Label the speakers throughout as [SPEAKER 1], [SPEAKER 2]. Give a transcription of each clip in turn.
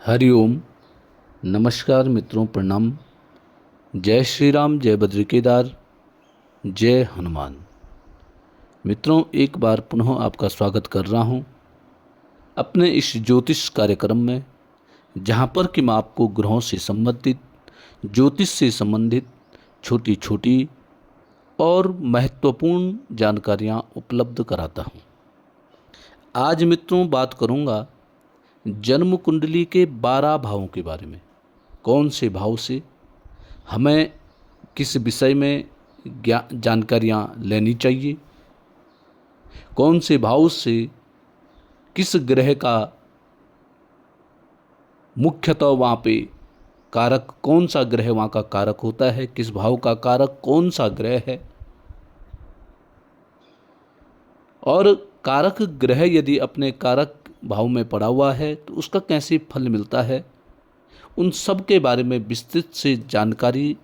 [SPEAKER 1] हरिओम। नमस्कार मित्रों, प्रणाम। जय श्री राम, जय बद्री केदार, जय हनुमान। मित्रों, एक बार पुनः आपका स्वागत कर रहा हूं अपने इस ज्योतिष कार्यक्रम में, जहां पर कि मैं आपको ग्रहों से संबंधित, ज्योतिष से संबंधित छोटी छोटी और महत्वपूर्ण जानकारियां उपलब्ध कराता हूं। आज मित्रों बात करूंगा जन्म कुंडली के 12 भावों के बारे में। कौन से भाव से हमें किस विषय में जानकारियाँ लेनी चाहिए, कौन से भाव से किस ग्रह का मुख्यतः वहाँ पे कारक, कौन सा ग्रह वहाँ का कारक होता है, किस भाव का कारक कौन सा ग्रह है, और कारक ग्रह यदि अपने कारक भाव में पड़ा हुआ है तो उसका कैसे फल मिलता है, उन सब के बारे में विस्तृत से जानकारी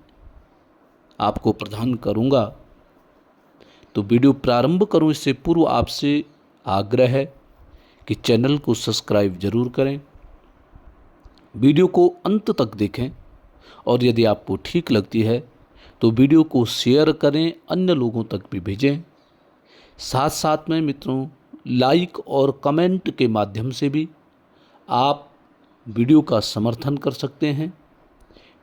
[SPEAKER 1] आपको प्रदान करूंगा। तो वीडियो प्रारंभ करूं इससे पूर्व आपसे आग्रह है कि चैनल को सब्सक्राइब जरूर करें, वीडियो को अंत तक देखें और यदि आपको ठीक लगती है तो वीडियो को शेयर करें, अन्य लोगों तक भी भेजें। साथ साथ में मित्रों लाइक और कमेंट के माध्यम से भी आप वीडियो का समर्थन कर सकते हैं,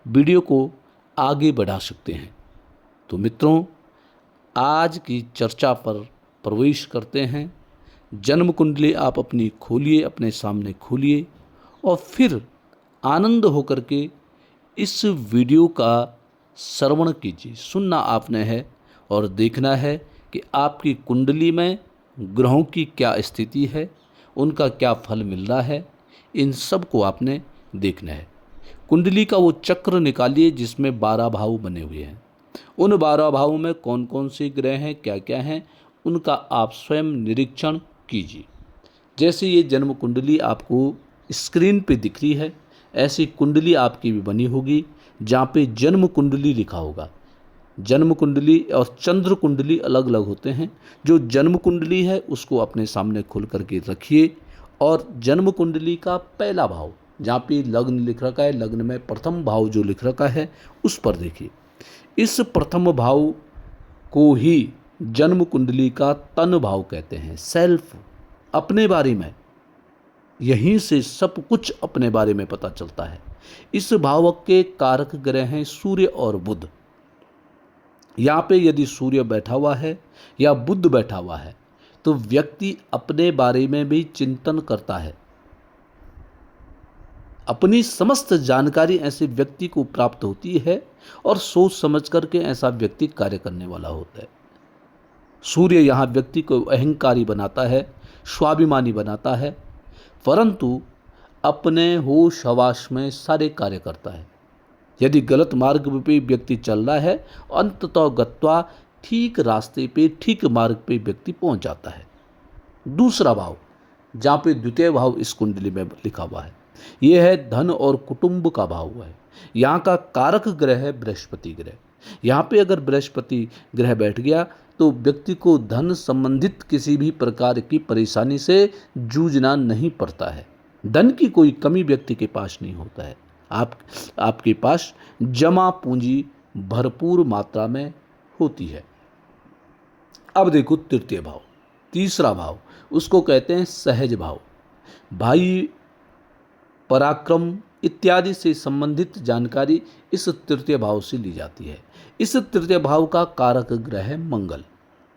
[SPEAKER 1] वीडियो को आगे बढ़ा सकते हैं। तो मित्रों, आज की चर्चा पर प्रवेश करते हैं। जन्म कुंडली आप अपनी खोलिए, अपने सामने खोलिए और फिर आनंद होकर के इस वीडियो का श्रवण कीजिए। सुनना आपने है और देखना है कि आपकी कुंडली में ग्रहों की क्या स्थिति है, उनका क्या फल मिल रहा है, इन सब को आपने देखना है। कुंडली का वो चक्र निकालिए जिसमें 12 भाव बने हुए हैं। उन 12 भावों में कौन कौन से ग्रह हैं, क्या क्या हैं, उनका आप स्वयं निरीक्षण कीजिए। जैसे ये जन्म कुंडली आपको स्क्रीन पे दिख रही है, ऐसी कुंडली आपकी भी बनी होगी जहाँ पे जन्म कुंडली लिखा होगा। जन्म कुंडली और चंद्र कुंडली अलग अलग होते हैं। जो जन्म कुंडली है उसको अपने सामने खोल करके रखिए और जन्म कुंडली का पहला भाव जहाँ पे लग्न लिख रखा है, लग्न में प्रथम भाव जो लिख रखा है उस पर देखिए। इस प्रथम भाव को ही जन्म कुंडली का तन भाव कहते हैं। सेल्फ, अपने बारे में, यहीं से सब कुछ अपने बारे में पता चलता है। इस भाव के कारक ग्रह हैं सूर्य और बुध। यहाँ पे यदि सूर्य बैठा हुआ है या बुध बैठा हुआ है तो व्यक्ति अपने बारे में भी चिंतन करता है। अपनी समस्त जानकारी ऐसे व्यक्ति को प्राप्त होती है और सोच समझ करके ऐसा व्यक्ति कार्य करने वाला होता है। सूर्य यहाँ व्यक्ति को अहंकारी बनाता है, स्वाभिमानी बनाता है, परंतु अपने होश हवास में सारे कार्य करता है। यदि गलत मार्ग पे व्यक्ति चल रहा है, अंततः गत्वा ठीक रास्ते पे, ठीक मार्ग पे व्यक्ति पहुंच जाता है। दूसरा भाव जहाँ पे द्वितीय भाव इस कुंडली में लिखा हुआ है, यह है धन और कुटुंब का भाव है। यहाँ का कारक ग्रह है बृहस्पति ग्रह। यहाँ पे अगर बृहस्पति ग्रह बैठ गया तो व्यक्ति को धन संबंधित किसी भी प्रकार की परेशानी से जूझना नहीं पड़ता है। धन की कोई कमी व्यक्ति के पास नहीं होता है। आपके पास जमा पूंजी भरपूर मात्रा में होती है। अब देखो तृतीय भाव, तीसरा भाव, उसको कहते हैं सहज भाव। भाई, पराक्रम इत्यादि से संबंधित जानकारी इस तृतीय भाव से ली जाती है। इस तृतीय भाव का कारक ग्रह है मंगल।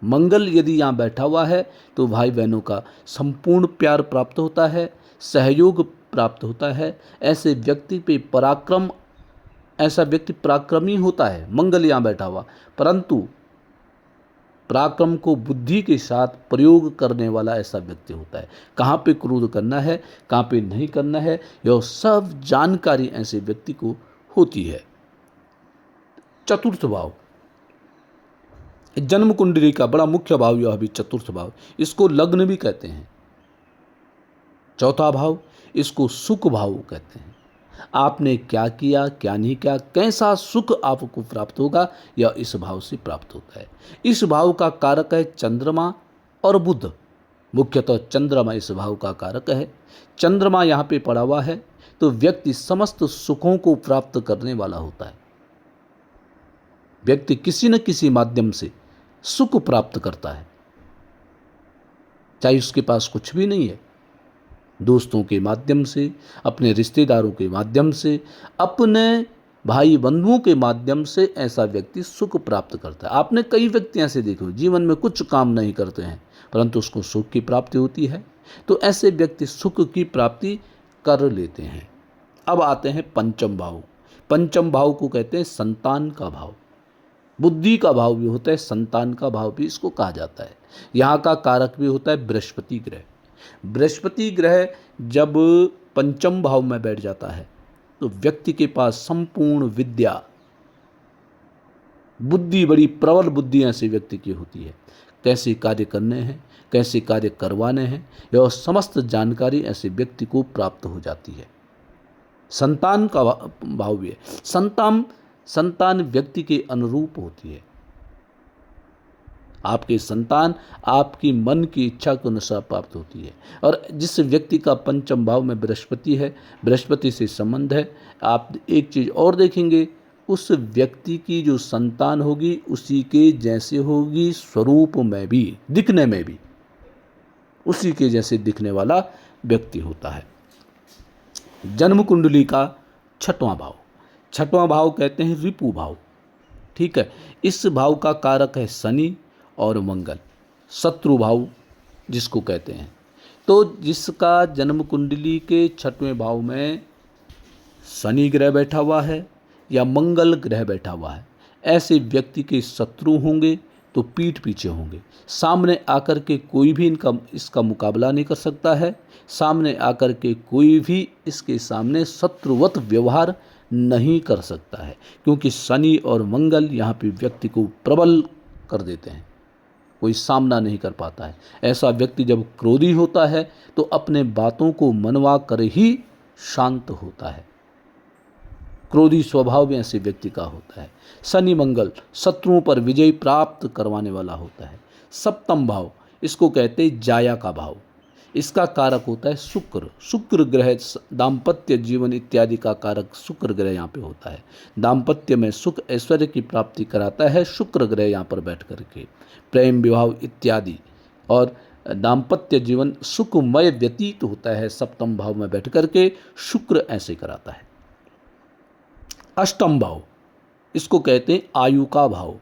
[SPEAKER 1] मंगल यदि यहाँ बैठा हुआ है तो भाई बहनों का संपूर्ण प्यार प्राप्त होता है, सहयोग प्राप्त होता है। ऐसे व्यक्ति पे पराक्रम, ऐसा व्यक्ति पराक्रमी होता है मंगल यहाँ बैठा हुआ, परंतु पराक्रम को बुद्धि के साथ प्रयोग करने वाला ऐसा व्यक्ति होता है। कहाँ पे क्रोध करना है, कहाँ पे नहीं करना है, यह सब जानकारी ऐसे व्यक्ति को होती है। चतुर्थ भाव, जन्म कुंडली का बड़ा मुख्य भाव यह भी चतुर्थ भाव, इसको लग्न भी कहते हैं। चौथा भाव, इसको सुख भाव कहते हैं। आपने क्या किया, क्या नहीं किया, कैसा सुख आपको प्राप्त होगा, यह इस भाव से प्राप्त होता है। इस भाव का कारक है चंद्रमा और बुध। मुख्यतः चंद्रमा इस भाव का कारक है। चंद्रमा यहाँ पे पड़ा हुआ है तो व्यक्ति समस्त सुखों को प्राप्त करने वाला होता है। व्यक्ति किसी न किसी माध्यम से सुख प्राप्त करता है, चाहे उसके पास कुछ भी नहीं है। दोस्तों के माध्यम से, अपने रिश्तेदारों के माध्यम से, अपने भाई बंधुओं के माध्यम से ऐसा व्यक्ति सुख प्राप्त करता है। आपने कई व्यक्ति ऐसे देखे जीवन में कुछ काम नहीं करते हैं परंतु उसको सुख की प्राप्ति होती है। तो ऐसे व्यक्ति सुख की प्राप्ति कर लेते हैं। अब आते हैं पंचम भाव। पंचम भाव को कहते हैं संतान का भाव। बुद्धि का भाव भी होता है, संतान का भाव भी इसको कहा जाता है। यहाँ का कारक भी होता है बृहस्पति ग्रह। बृहस्पति ग्रह जब पंचम भाव में बैठ जाता है तो व्यक्ति के पास संपूर्ण विद्या, बुद्धि, बड़ी प्रबल बुद्धि ऐसे व्यक्ति की होती है। कैसे कार्य करने हैं, कैसे कार्य करवाने हैं, यह समस्त जानकारी ऐसे व्यक्ति को प्राप्त हो जाती है। संतान का भाव भी है। संतान व्यक्ति के अनुरूप होती है। आपके संतान आपकी मन की इच्छा के अनुसार प्राप्त होती है। और जिस व्यक्ति का पंचम भाव में बृहस्पति है, बृहस्पति से संबंध है, आप एक चीज़ और देखेंगे, उस व्यक्ति की जो संतान होगी उसी के जैसे होगी, स्वरूप में भी, दिखने में भी उसी के जैसे दिखने वाला व्यक्ति होता है। जन्म कुंडली का छठवां भाव, छठवां भाव कहते हैं रिपु भाव। ठीक है, इस भाव का कारक है शनि और मंगल, शत्रु भाव जिसको कहते हैं। तो जिसका जन्म कुंडली के छठवें भाव में शनि ग्रह बैठा हुआ है या मंगल ग्रह बैठा हुआ है, ऐसे व्यक्ति के शत्रु होंगे तो पीठ पीछे होंगे। सामने आकर के कोई भी इसका मुकाबला नहीं कर सकता है। सामने आकर के कोई भी इसके सामने शत्रुवत व्यवहार नहीं कर सकता है, क्योंकि शनि और मंगल यहाँ पे व्यक्ति को प्रबल कर देते हैं, कोई सामना नहीं कर पाता है। ऐसा व्यक्ति जब क्रोधी होता है तो अपने बातों को मनवा कर ही शांत होता है। क्रोधी स्वभाव भी ऐसे व्यक्ति का होता है। शनि मंगल शत्रुओं पर विजय प्राप्त करवाने वाला होता है। सप्तम भाव इसको कहते हैं जाया का भाव। इसका कारक होता है शुक्र। शुक्र ग्रह दाम्पत्य जीवन इत्यादि का कारक शुक्र ग्रह यहाँ पे होता है। दाम्पत्य में सुख ऐश्वर्य की प्राप्ति कराता है शुक्र ग्रह यहाँ पर बैठ करके। प्रेम विवाह इत्यादि और दाम्पत्य जीवन सुखमय व्यतीत होता है सप्तम भाव में बैठ करके, शुक्र ऐसे कराता है। अष्टम भाव इसको कहते हैं आयु का भाव।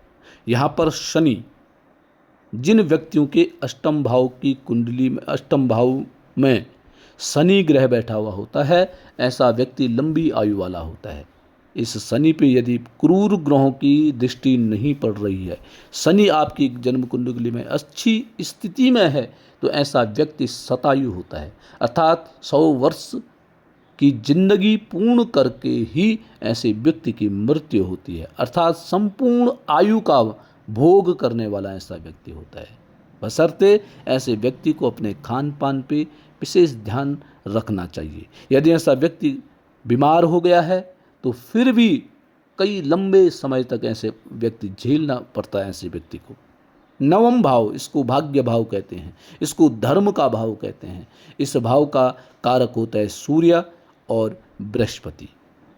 [SPEAKER 1] यहाँ पर शनि, जिन व्यक्तियों के अष्टम भाव की कुंडली में, अष्टम भाव में शनि ग्रह बैठा हुआ होता है, ऐसा व्यक्ति लंबी आयु वाला होता है। इस शनि पे यदि क्रूर ग्रहों की दृष्टि नहीं पड़ रही है, शनि आपकी जन्म कुंडली में अच्छी स्थिति में है, तो ऐसा व्यक्ति शतायु होता है, अर्थात 100 वर्ष की जिंदगी पूर्ण करके ही ऐसे व्यक्ति की मृत्यु होती है, अर्थात संपूर्ण आयु का भोग करने वाला ऐसा व्यक्ति होता है। बशर्ते ऐसे व्यक्ति को अपने खान पान पे विशेष ध्यान रखना चाहिए। यदि ऐसा व्यक्ति बीमार हो गया है तो फिर भी कई लंबे समय तक ऐसे व्यक्ति झेलना पड़ता है ऐसे व्यक्ति को। नवम भाव इसको भाग्य भाव कहते हैं, इसको धर्म का भाव कहते हैं। इस भाव का कारक होता है सूर्य और बृहस्पति।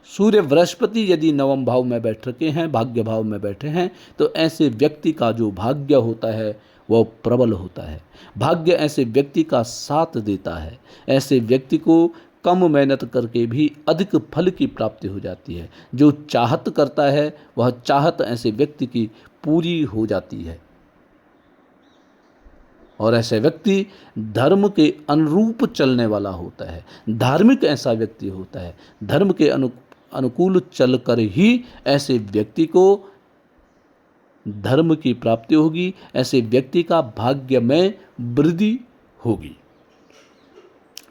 [SPEAKER 1] सूर्य बृहस्पति यदि नवम भाव में बैठ रखे हैं, भाग्य भाव में बैठे हैं, तो ऐसे व्यक्ति का जो भाग्य होता है वह प्रबल होता है। भाग्य ऐसे व्यक्ति का साथ देता है। ऐसे व्यक्ति को कम मेहनत करके भी अधिक फल की प्राप्ति हो जाती है। जो चाहत करता है वह चाहत ऐसे व्यक्ति की पूरी हो जाती है। और ऐसे व्यक्ति धर्म के अनुरूप चलने वाला होता है, धार्मिक ऐसा व्यक्ति होता है। धर्म के अनुकूल चलकर ही ऐसे व्यक्ति को धर्म की प्राप्ति होगी, ऐसे व्यक्ति का भाग्य में वृद्धि होगी।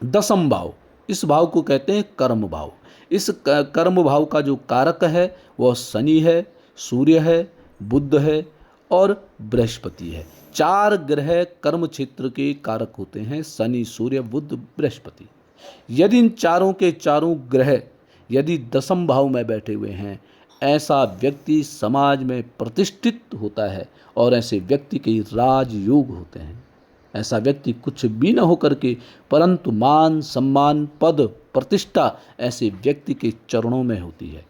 [SPEAKER 1] दसम भाव, इस भाव को कहते हैं कर्म भाव। इस कर्म भाव का जो कारक है वह शनि है, सूर्य है, बुध है और बृहस्पति है। 4 ग्रह कर्म क्षेत्र के कारक होते हैं, शनि, सूर्य, बुध, बृहस्पति। यदि इन चारों के चारों ग्रह यदि दसम भाव में बैठे हुए हैं, ऐसा व्यक्ति समाज में प्रतिष्ठित होता है और ऐसे व्यक्ति के राजयोग होते हैं। ऐसा व्यक्ति कुछ भी न होकर के परंतु मान, सम्मान, पद, प्रतिष्ठा ऐसे व्यक्ति के चरणों में होती है,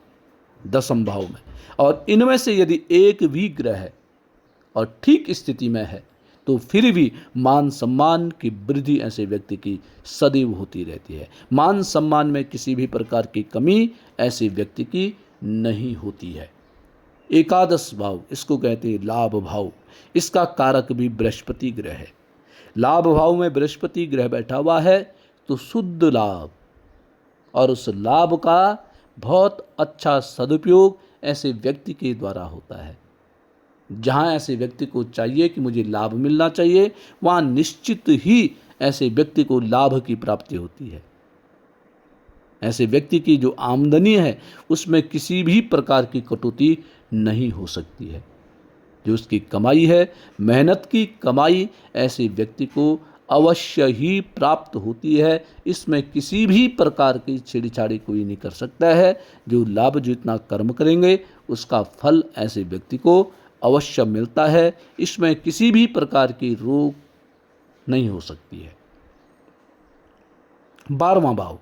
[SPEAKER 1] दसम भाव में। और इनमें से यदि एक भी ग्रह और ठीक स्थिति में है तो फिर भी मान सम्मान की वृद्धि ऐसे व्यक्ति की सदैव होती रहती है। मान सम्मान में किसी भी प्रकार की कमी ऐसे व्यक्ति की नहीं होती है। एकादश भाव, इसको कहते हैं लाभ भाव। इसका कारक भी बृहस्पति ग्रह है। लाभ भाव में बृहस्पति ग्रह बैठा हुआ है तो शुद्ध लाभ, और उस लाभ का बहुत अच्छा सदुपयोग ऐसे व्यक्ति के द्वारा होता है। जहाँ ऐसे व्यक्ति को चाहिए कि मुझे लाभ मिलना चाहिए, वहाँ निश्चित ही ऐसे व्यक्ति को लाभ की प्राप्ति होती है। ऐसे व्यक्ति की जो आमदनी है उसमें किसी भी प्रकार की कटौती नहीं हो सकती है। जो उसकी कमाई है, मेहनत की कमाई, ऐसे व्यक्ति को अवश्य ही प्राप्त होती है। इसमें किसी भी प्रकार की छेड़छाड़ी कोई नहीं कर सकता है। जो लाभ, जितना कर्म करेंगे उसका फल ऐसे व्यक्ति को अवश्य मिलता है। इसमें किसी भी प्रकार की रोक नहीं हो सकती है। 12वां भाव,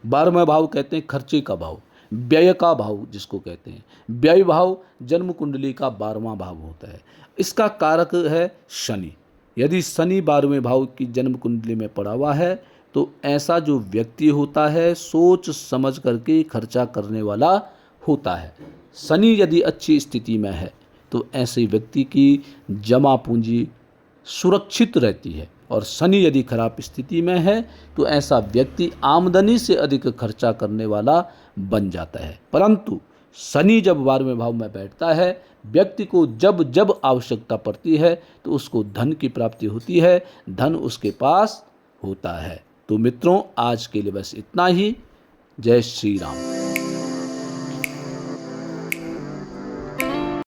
[SPEAKER 1] 12वां भाव कहते हैं खर्चे का भाव, व्यय का भाव जिसको कहते हैं। व्यय भाव जन्म कुंडली का 12वां भाव होता है। इसका कारक है शनि। यदि शनि 12वें भाव की जन्म कुंडली में पड़ा हुआ है तो ऐसा जो व्यक्ति होता है सोच समझ करके खर्चा करने वाला होता है। शनि यदि अच्छी स्थिति में है तो ऐसे व्यक्ति की जमा पूंजी सुरक्षित रहती है, और शनि यदि खराब स्थिति में है तो ऐसा व्यक्ति आमदनी से अधिक खर्चा करने वाला बन जाता है। परंतु शनि जब 12वें भाव में बैठता है, व्यक्ति को जब जब आवश्यकता पड़ती है तो उसको धन की प्राप्ति होती है, धन उसके पास होता है। तो मित्रों, आज के लिए बस इतना ही। जय श्री राम।